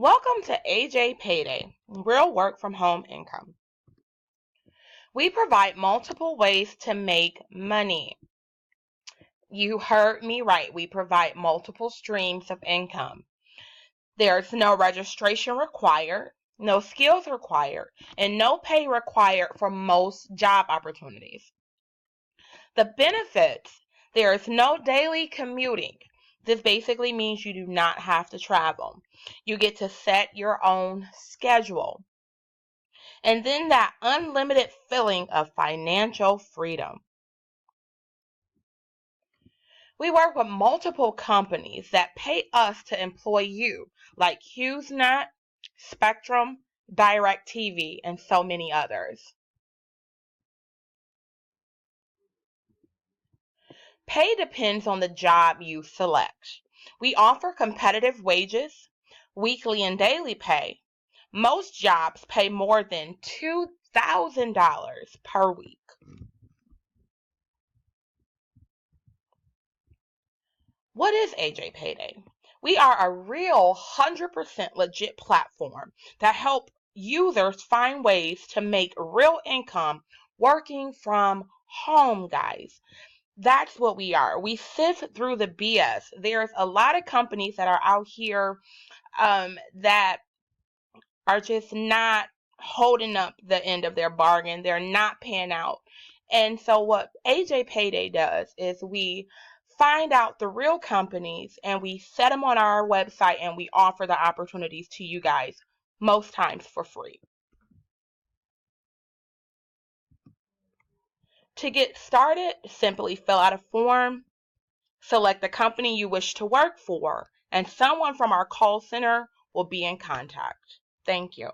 Welcome to Ajpayday, real work from home income. We provide multiple ways to make money. You heard me right. We provide multiple streams of income. There's no registration required, no skills required, and no pay required for most job opportunities. The benefits, there is no daily commuting. This basically means you do not have to travel. You get to set your own schedule. And then that unlimited feeling of financial freedom. We work with multiple companies that pay us to employ you, like HughesNet, Spectrum, DirecTV, and so many others. Pay depends on the job you select. We offer competitive wages, weekly and daily pay. Most jobs pay more than $2,000 per week. What is Ajpayday? We are a real 100% legit platform that help users find ways to make real income working from home, guys. That's what we are. We sift through the BS. There's a lot of companies that are out here that are just not holding up the end of their bargain. They're not paying out. And so what Ajpayday does is we find out the real companies and we set them on our website and we offer the opportunities to you guys, most times for free. To get started, simply fill out a form, select the company you wish to work for, and someone from our call center will be in contact. Thank you.